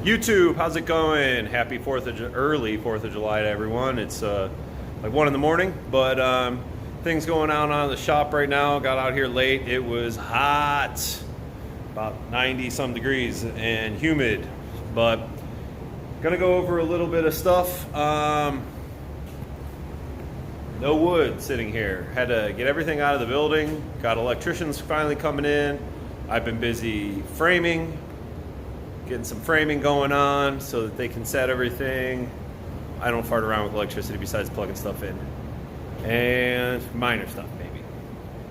YouTube, how's it going? Happy early 4th of July to everyone. It's like 1 in the morning, but things going on in the shop right now. Got out here late. It was hot, about 90 some degrees and humid, but gonna go over a little bit of stuff. No wood sitting here. Had to get everything out of the building. Got electricians finally coming in. I've been busy framing, getting some framing going on so that they can set everything. I don't fart around with electricity besides plugging stuff in. And minor stuff maybe.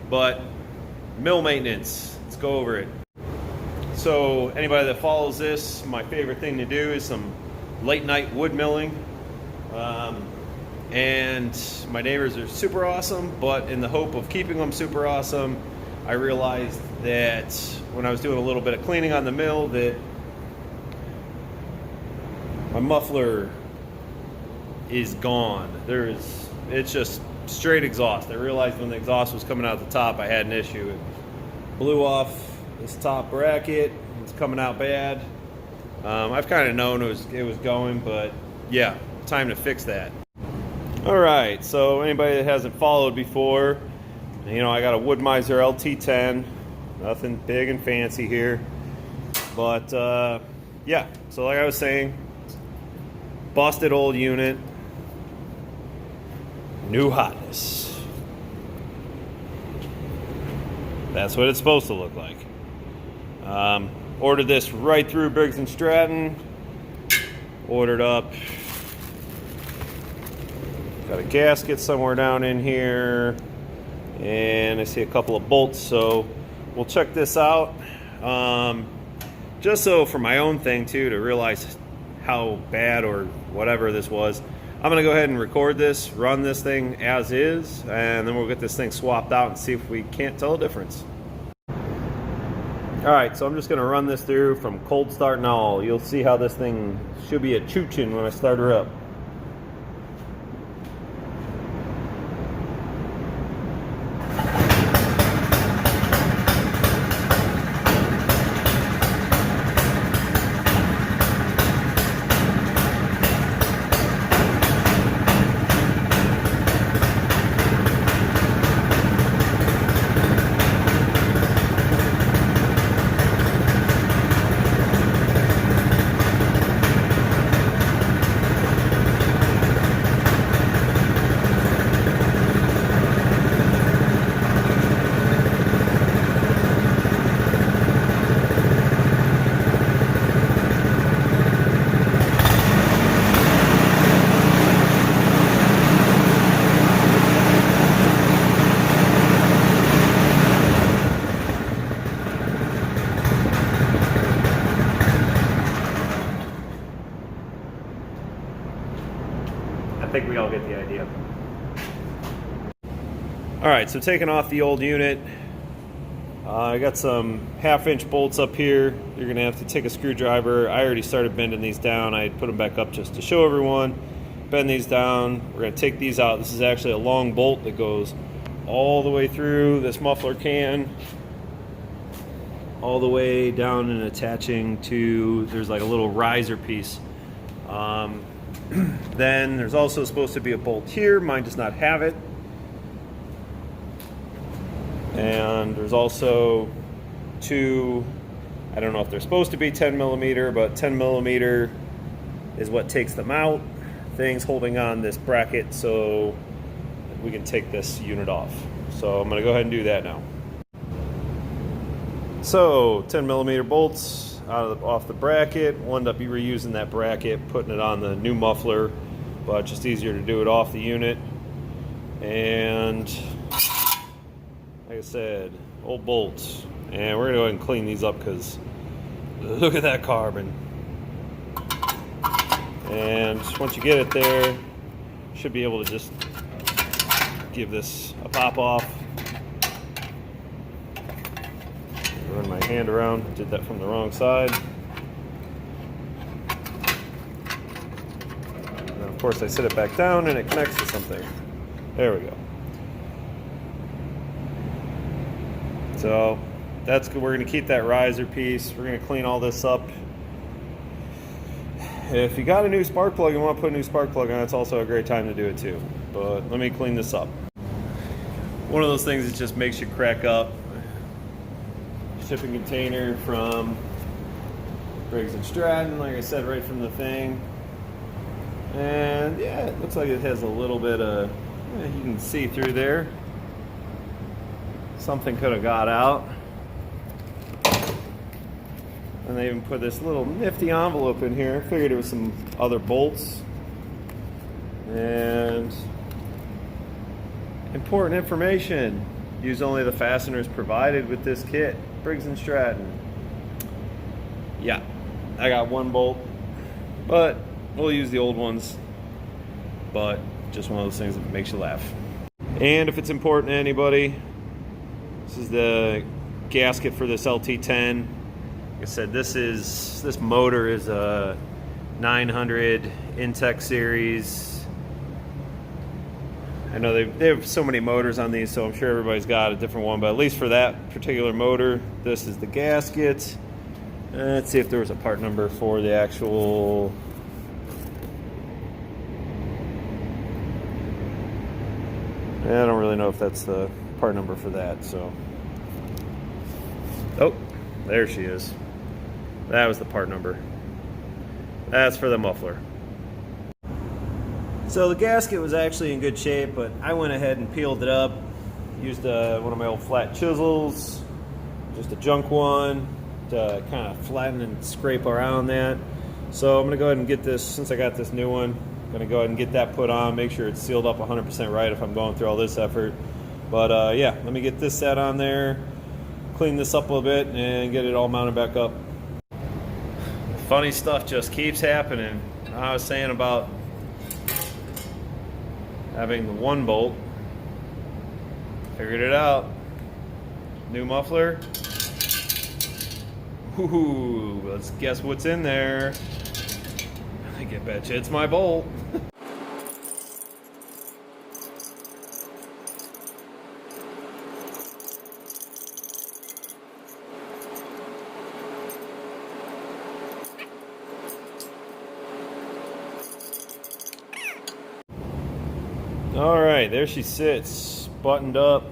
But mill maintenance, let's go over it. So anybody that follows this, my favorite thing to do is some late night wood milling. And my neighbors are super awesome, but in the hope of keeping them super awesome, I realized that when I was doing a little bit of cleaning on the mill that my muffler is gone. It's just straight exhaust. I realized when the exhaust was coming out the top, I had an issue. It blew off this top bracket. It's coming out bad. I've kind of known it was going, but yeah, time to fix that. All right, so anybody that hasn't followed before, you know, I got a Woodmizer LT10, nothing big and fancy here, but yeah, so like I was saying, busted old unit, new hotness. That's what it's supposed to look like. Ordered this right through Briggs and Stratton, ordered up. Got a gasket somewhere down in here, and I see a couple of bolts, so we'll check this out. Just so for my own thing too, to realize how bad or whatever this was, I'm gonna go ahead and record this, run this thing as is, and then we'll get this thing swapped out and see if we can't tell a difference. All right, so I'm just gonna run this through from cold start and all. You'll see how this thing should be a choo-chin when I start her up. I think we all get the idea. All right, so taking off the old unit, I got some 1/2-inch bolts up here. You're gonna have to take a screwdriver. I already started bending these down. I put them back up just to show everyone. Bend these down. We're gonna take these out. This is actually a long bolt that goes all the way through this muffler can, all the way down and attaching to, there's like a little riser piece. Then there's also supposed to be a bolt here. Mine does not have it. And there's also two, I don't know if they're supposed to be 10 millimeter, but 10 millimeter is what takes them out. Things holding on this bracket so we can take this unit off. So I'm gonna go ahead and do that now. So 10 millimeter bolts off the bracket. We'll end up reusing that bracket, putting it on the new muffler, but just easier to do it off the unit. And like I said, old bolts. And we're gonna go ahead and clean these up because look at that carbon. And once you get it there, you should be able to just give this a pop off. Run my hand around, did that from the wrong side. And of course I sit it back down and it connects to something. There we go. So that's good. We're going to keep that riser piece. We're going to clean all this up. if you got a new spark plug and want to put a new spark plug on, it's also a great time to do it too. But let me clean this up. One of those things that just makes you crack up. Shipping container from Briggs and Stratton, like I said, right from the thing. And yeah, it looks like it has a little bit of, you can see through there. Something could have got out. And they even put this little nifty envelope in here. Figured it was some other bolts. And important information. Use only the fasteners provided with this kit. Briggs and Stratton. Yeah, I got one bolt, but we'll use the old ones. But just one of those things that makes you laugh. And if it's important to anybody, this is the gasket for this LT10. Like I said, this motor is a 900 Intek series. I know they have so many motors on these, so I'm sure everybody's got a different one, but at least for that particular motor, this is the gasket. Let's see if there was a part number for the actual... I don't really know if that's the part number for that, so... Oh, there she is. That was the part number. That's for the muffler. So the gasket was actually in good shape, but I went ahead and peeled it up. Used one of my old flat chisels, just a junk one, to kind of flatten and scrape around that. So I'm gonna go ahead and get this, since I got this new one, I'm gonna go ahead and get that put on, make sure it's sealed up 100% right if I'm going through all this effort. But yeah, let me get this set on there, clean this up a little bit, and get it all mounted back up. Funny stuff just keeps happening. I was saying about having the one bolt. Figured it out. New muffler. Ooh, let's guess what's in there. I bet you it's my bolt. All right, there she sits, buttoned up.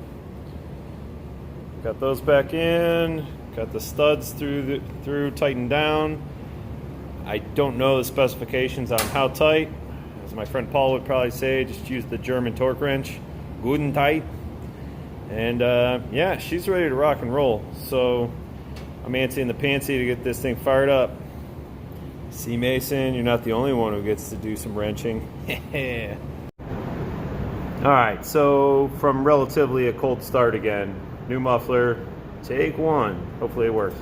Got those back in. Got the studs through tightened down. I don't know the specifications on how tight. As my friend Paul would probably say, just use the German torque wrench, good and tight. And yeah, she's ready to rock and roll. So I'm antsy in the pantsy to get this thing fired up. See, Mason, you're not the only one who gets to do some wrenching. All right, so from relatively a cold start again, new muffler, take one. Hopefully it works.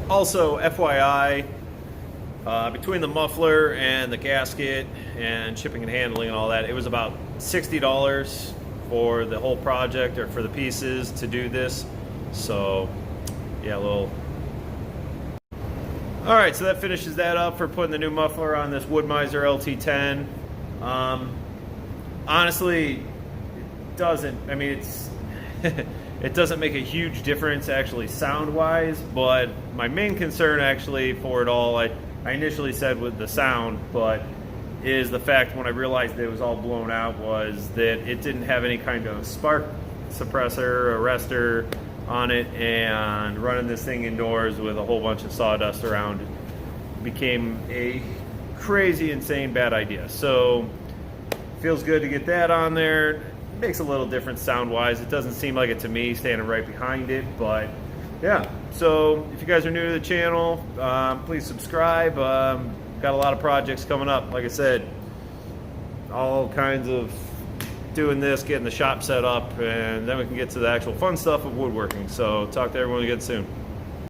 Also, FYI, between the muffler and the gasket and shipping and handling and all that, it was about $60 for the whole project, or for the pieces to do this. So yeah, a little. All right, so that finishes that up for putting the new muffler on this Woodmizer LT10. Honestly, it doesn't, I mean, it's it doesn't make a huge difference actually sound-wise, but my main concern actually for it all, I initially said with the sound, but is the fact when I realized it was all blown out was that it didn't have any kind of spark suppressor, arrestor on it, and running this thing indoors with a whole bunch of sawdust around became a crazy, insane, bad idea. So feels good to get that on there. Makes a little difference sound-wise. It doesn't seem like it to me standing right behind it, but yeah. So if you guys are new to the channel, please subscribe. Got a lot of projects coming up. Like I said, all kinds of doing this, getting the shop set up, and then we can get to the actual fun stuff of woodworking. So talk to everyone again soon.